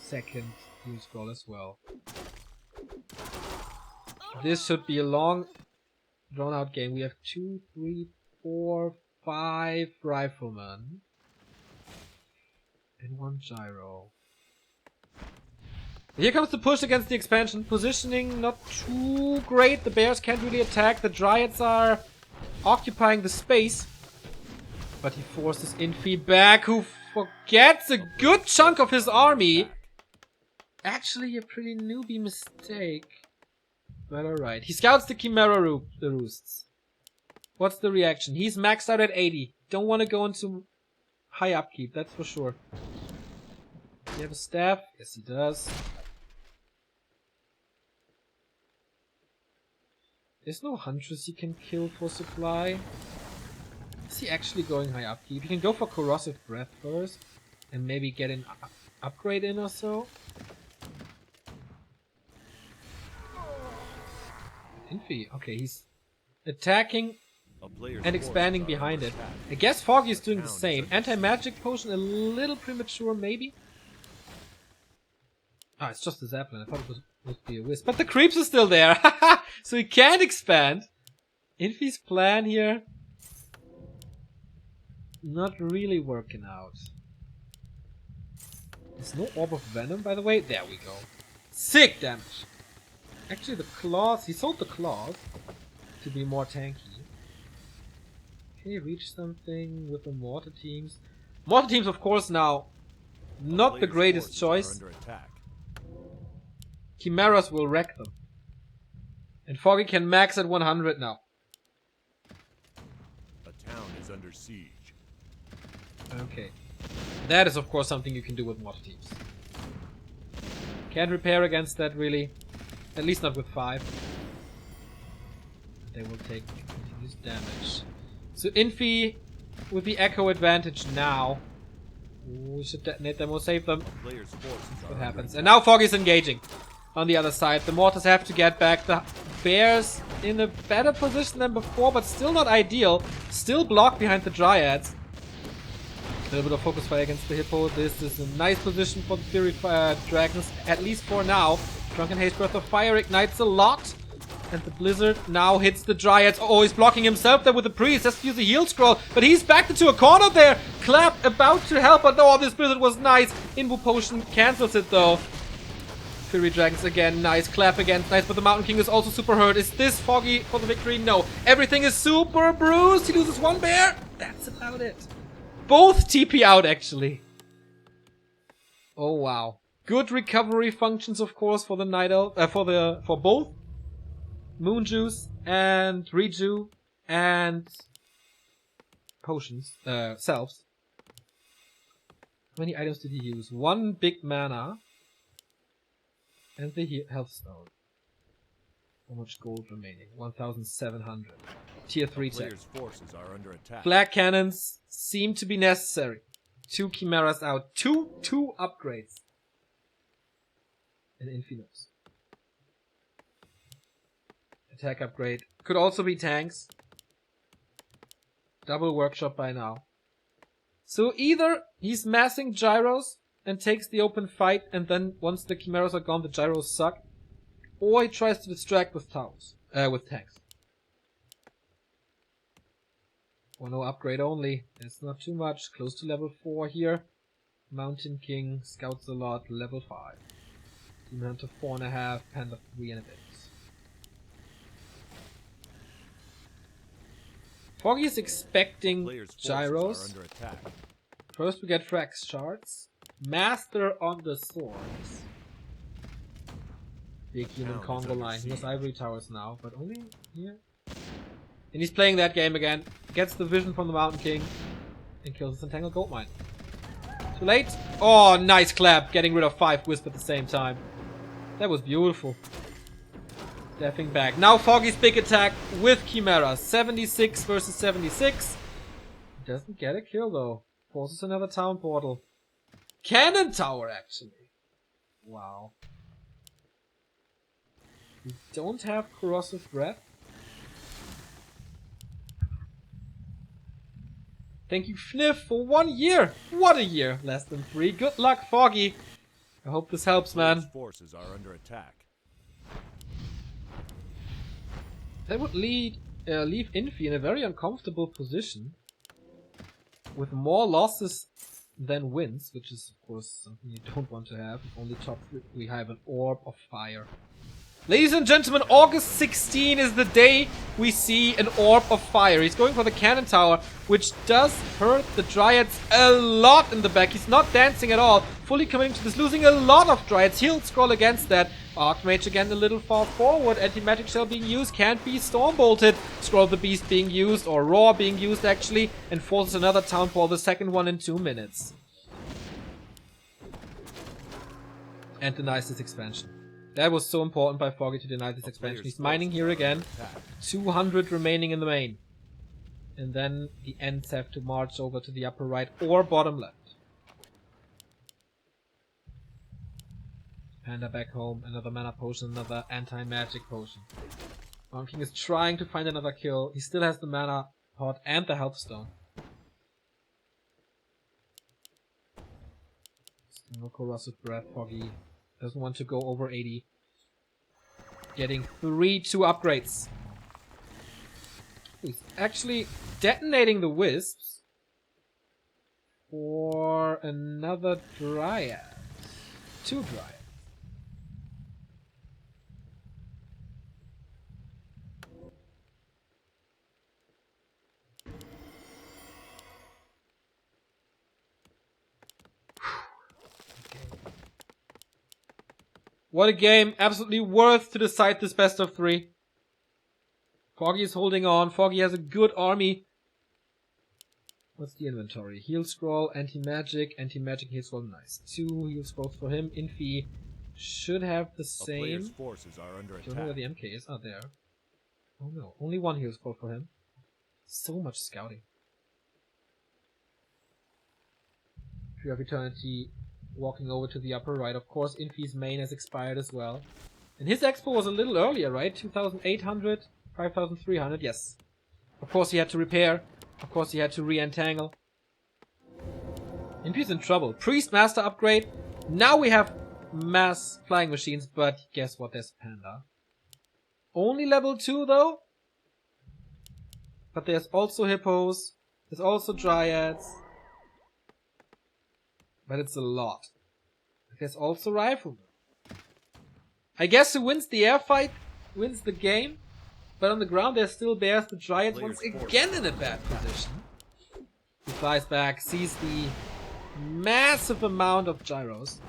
Second heal scroll as well. This should be a long, drawn out game. We have 2, 3, 4, 5 riflemen. And 1 gyro. Here comes the push against the expansion. Positioning not too great. The bears can't really attack. The dryads are occupying the space. But he forces Infi back, who forgets a good chunk of his army. Actually, a pretty newbie mistake. But alright. He scouts the Chimera Roosts. What's the reaction? He's maxed out at 80. Don't want to go into high upkeep, that's for sure. Do you have a staff? Yes, he does. There's no Huntress he can kill for supply. Is he actually going high upkeep? He can go for Corrosive Breath first. And maybe get an upgrade in or so. Infi, okay, he's attacking and expanding behind it. I guess Foggy is doing the same. Anti-magic potion a little premature, maybe? Ah, it's just a Zeppelin. I thought it would be a wisp. But the creeps are still there! So he can't expand. Infi's plan here... not really working out. There's no Orb of Venom, by the way. There we go. Sick damage! Actually, the claws... he sold the claws to be more tanky. Can he reach something with the mortar teams? Mortar teams, of course, now not the greatest choice. Chimeras will wreck them. And Foggy can max at 100 now. A town is under siege. Okay. That is, of course, something you can do with mortar teams. Can't repair against that, really. At least not with 5. They will take continuous damage. So Infi with the echo advantage now. Ooh, we should detonate them or save them. What happens? And now Foggy's engaging on the other side. The mortars have to get back. The bears in a better position than before, but still not ideal. Still blocked behind the dryads. A little bit of focus fire against the hippo. This is a nice position for the Fury Dragons, at least for now. Drunken Haze Breath of Fire ignites a lot. And the Blizzard now hits the Dryads. Oh, he's blocking himself there with the Priest. Has to use a heal scroll. But he's backed into a corner there. Clap about to help. But no, this Blizzard was nice. Invo Potion cancels it though. Fury Dragons again. Nice. Clap again. Nice. But the Mountain King is also super hurt. Is this Foggy for the victory? No. Everything is super bruised. He loses 1 bear. That's about it. Both TP out actually. Oh wow. Good recovery functions, of course, for the Night Elf, for both Moon Juice and Reju and potions, selves. How many items did he use? 1 big mana and the health stone. How much gold remaining? 1,700. Tier 3 tech. Forces are under attack. Flag cannons seem to be necessary. 2 chimeras out. Two upgrades. And Infinos. Attack upgrade. Could also be tanks. Double workshop by now. So either he's massing gyros and takes the open fight, and then once the chimeras are gone, the gyros suck. Or he tries to distract with towers. With tanks. 1-0 upgrade only. It's not too much. Close to level 4 here. Mountain King scouts a lot. Level 5. Demon Hunter 4.5. Panda 3 and a bit. Foggy is expecting gyros. First we get Frax shards. Master on the swords. Big human Congo line. He has ivory towers now, but only here. And he's playing that game again. Gets the vision from the Mountain King. and kills this entangled gold mine. Too late. Oh, nice clap. Getting rid of 5 wisp at the same time. That was beautiful. Stepping back. Now Foggy's big attack with Chimera. 76 versus 76. Doesn't get a kill though. Forces another town portal. Cannon tower actually. Wow. We don't have corrosive breath. Thank you, Fniff, for 1 year. What a year. Less than 3. Good luck, Foggy. I hope this helps, man. Those forces are under attack. That would leave Infi in a very uncomfortable position. With more losses than wins, which is, of course, something you don't want to have. Only top 3, we have an orb of fire. Ladies and gentlemen, August 16 is the day we see an orb of fire. He's going for the cannon tower, which does hurt the Dryads a lot in the back. He's not dancing at all. Fully committing to this, losing a lot of Dryads. He'll scroll against that. Archmage again a little far forward. Anti-magic shell being used. Can't be storm bolted. Scroll of the beast being used, or roar being used actually. And forces another town portal, the second one in 2 minutes. And denies this expansion. That was so important by Foggy to deny this expansion. He's mining here again. 200 remaining in the main. And then the Ents have to march over to the upper right or bottom left. Panda back home. Another mana potion. Another anti-magic potion. Mountain King is trying to find another kill. He still has the mana pot and the health stone. Still no corrosive breath. Foggy doesn't want to go over 80. Getting 3 2 upgrades. He's actually detonating the wisps for another Dryad. 2 Dryads. What a game. Absolutely worth to decide this best of 3. Foggy is holding on. Foggy has a good army. What's the inventory? Heal scroll, anti-magic, heal scroll. Nice. 2 heal scrolls for him. Infi should have the same. Forces are under attack. Don't know where the MK is. Oh, there. Oh no. Only 1 heal scroll for him. So much scouting. Tree of Eternity. Walking over to the upper right. Of course, Infi's main has expired as well. And his expo was a little earlier, right? 2,800, 5,300, yes. Of course he had to repair. Of course he had to re-entangle. Infi's in trouble. Priest Master upgrade. Now we have mass flying machines, but guess what? There's Panda. Only level 2 though? But there's also Hippos. There's also Dryads. But it's a lot. There's also Riflemen. I guess who wins the air fight wins the game. But on the ground there's still Bears. The Dryads once again in a bad position. He flies back, sees the massive amount of gyros.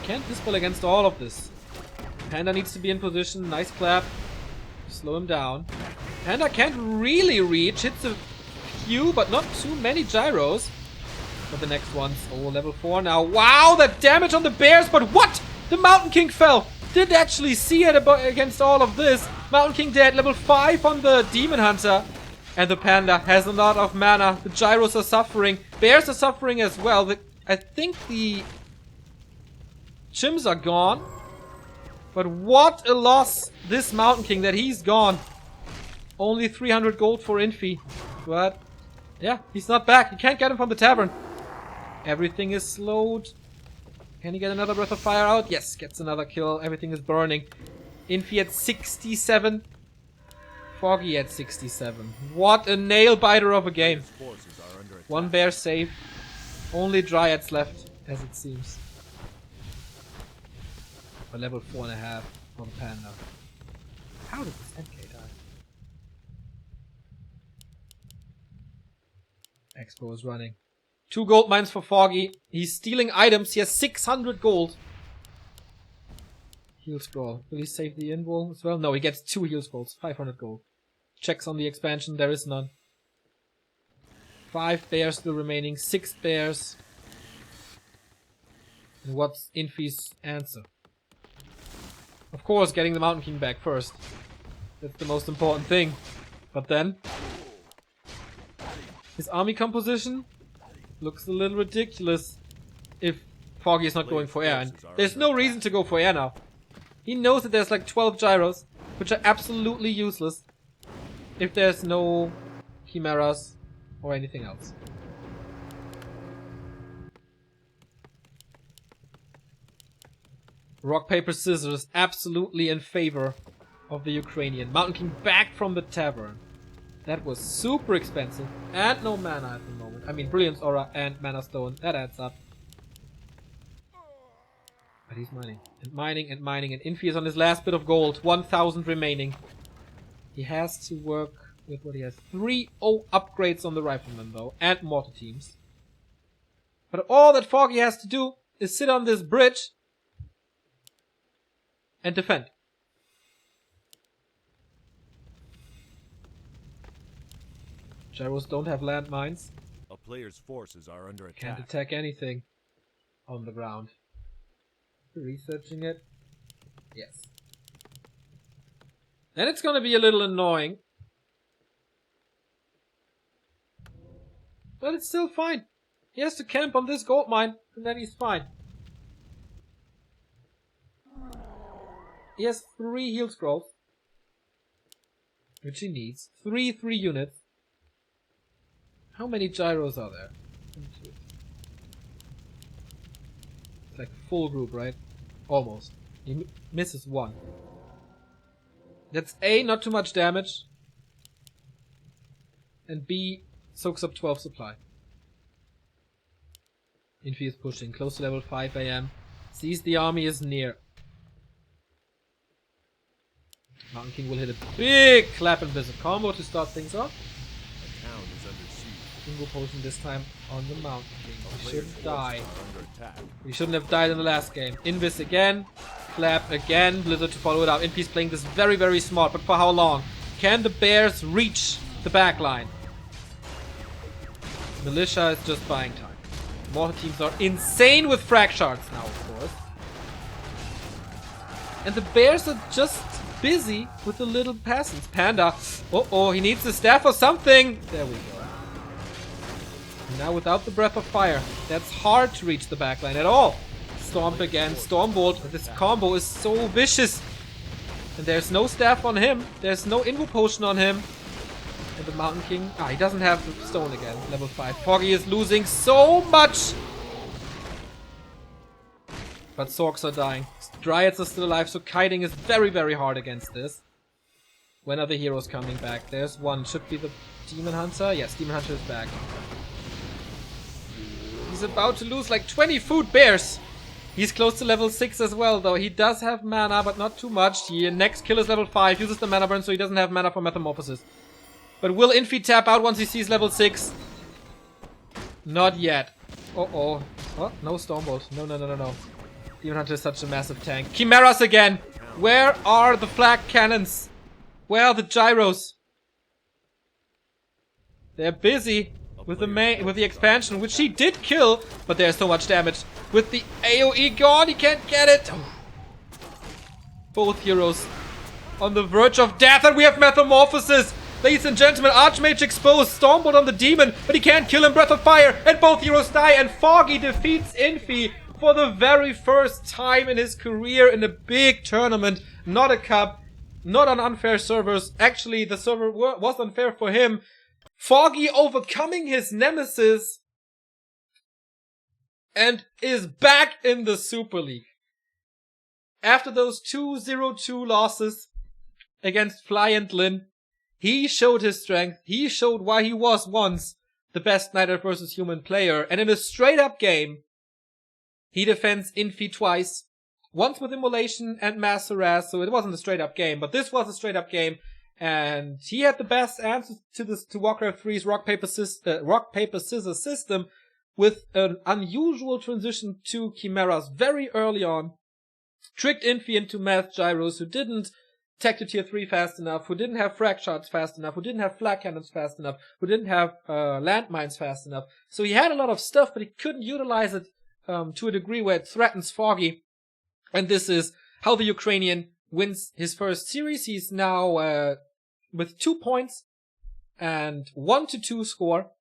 Can't dispel against all of this. Panda needs to be in position. Nice clap. Slow him down. Panda can't really reach. Hits a few, but not too many gyros. But the next one's level 4 now. Wow, that damage on the bears, but what? The Mountain King fell. Didn't actually see it against all of this. Mountain King dead, level 5 on the Demon Hunter. And the Panda has a lot of mana. The gyros are suffering. Bears are suffering as well. I think the Chims are gone. But what a loss, this Mountain King, that he's gone. Only 300 gold for Infi. But yeah, he's not back. You can't get him from the tavern. Everything is slowed. Can he get another Breath of Fire out? Yes, gets another kill. Everything is burning. Infi at 67. Foggy at 67. What a nail biter of a game. 1 bear saved. Only Dryads left, as it seems. A level 4.5 for the Panda. How did this MK die? Expo is running. 2 gold mines for Foggy. He's stealing items. He has 600 gold. Heal scroll. Will he save the invul as well? No, he gets 2 heal scrolls. 500 gold. Checks on the expansion. There is none. 5 bears still remaining, 6 bears. And what's Infi's answer? Of course, getting the Mountain King back first. That's the most important thing. But then, his army composition looks a little ridiculous if Foggy is not going for air. And there's no reason to go for air now. He knows that there's like 12 gyros, which are absolutely useless if there's no chimeras or anything else. Rock, paper, scissors, absolutely in favor of the Ukrainian. Mountain King back from the tavern. That was super expensive. And no mana at the moment. I mean, Brilliance Aura and Mana Stone. That adds up. But he's mining. And mining and mining. And Infi is on his last bit of gold. 1,000 remaining. He has to work with what he has. 3 upgrades on the Rifleman though. And Mortar Teams. But all that Foggy has to do is sit on this bridge and defend. Gyros don't have landmines. A player's forces are under attack. Can't attack anything on the ground. Researching it? Yes. And it's gonna be a little annoying. But it's still fine. He has to camp on this gold mine, and then he's fine. He has 3 heal scrolls, which he needs. 3 units. How many gyros are there? It's like full group, right? Almost. He misses 1. That's A, not too much damage. And B, soaks up 12 supply. Infi is pushing, close to level 5 AM. Sees the army is near. Mountain King will hit a big clap and blizzard combo to start things off. The town is under siege. Single potion this time on the Mountain King. We shouldn't die. Under attack. We shouldn't have died in the last game. Invis again. Clap again. Blizzard to follow it up. Infi's playing this very, very smart. But for how long? Can the bears reach the back line? Militia is just buying time. Mortar teams are insane with frag shards now, of course. And the bears are just busy with the little peasants. Panda. Uh-oh, he needs the staff or something. There we go. And now without the breath of fire, that's hard to reach the backline at all. Stomp again, Stormbolt. This combo is so vicious. And there's no staff on him. There's no Invo Potion on him. And the Mountain King, he doesn't have the stone again. Level 5. Foggy is losing so much. But Sorks are dying. Dryads are still alive, so kiting is very, very hard against this. When are the heroes coming back? There's one. Should be the Demon Hunter. Yes, Demon Hunter is back. He's about to lose like 20 food bears. He's close to level 6 as well, though. He does have mana, but not too much. He next kill is level 5. Uses the mana burn, so he doesn't have mana for Metamorphosis. But will Infi tap out once he sees level 6? Not yet. Uh-oh. What? No Stormbolt. No, no, no, no, no. Demon Hunter is such a massive tank. Chimeras again! Where are the flak cannons? Where are the gyros? They're busy with the expansion, which he did kill, but there's so much damage. With the AoE gone, he can't get it! Oh. Both heroes on the verge of death, and we have Metamorphosis! Ladies and gentlemen, Archmage exposed, Stormbolt on the demon, but he can't kill him, Breath of Fire, and both heroes die, and Foggy defeats Infi for the very first time in his career in a big tournament. Not a cup, not on unfair servers. Actually, the server was unfair for him. Foggy overcoming his nemesis and is back in the Super League. After those 2-0-2 losses against Fly and Lin, he showed his strength. He showed why he was once the best Knight versus Human player. And in a straight up game, he defends Infi twice. Once with Immolation and Mass Harass, so it wasn't a straight up game, but this was a straight up game. And he had the best answers to Warcraft 3's rock, paper, scissors system with an unusual transition to Chimeras very early on. Tricked Infi into Math Gyros, who didn't tech to tier 3 fast enough, who didn't have frag shots fast enough, who didn't have flak cannons fast enough, who didn't have landmines fast enough. So he had a lot of stuff, but he couldn't utilize it to a degree where it threatens Foggy. And this is how the Ukrainian wins his first series. He's now with 2 points and 1-2 score,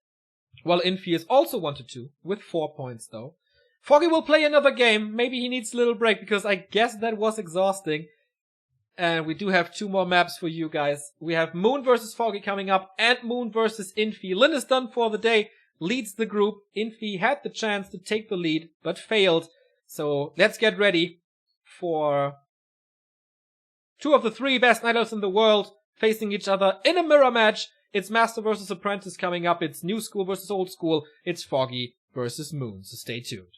while Infi is also 1-2 with 4 points though. Foggy will play another game. Maybe he needs a little break because I guess that was exhausting. And we do have 2 more maps for you guys. We have Moon versus Foggy coming up and Moon versus Infi. Lin is done for the day, leads the group. Infi had the chance to take the lead, but failed. So let's get ready for 2 of the 3 best Night Elves in the world facing each other in a mirror match. It's Master versus Apprentice coming up. It's New School versus Old School. It's Foggy versus Moon. So stay tuned.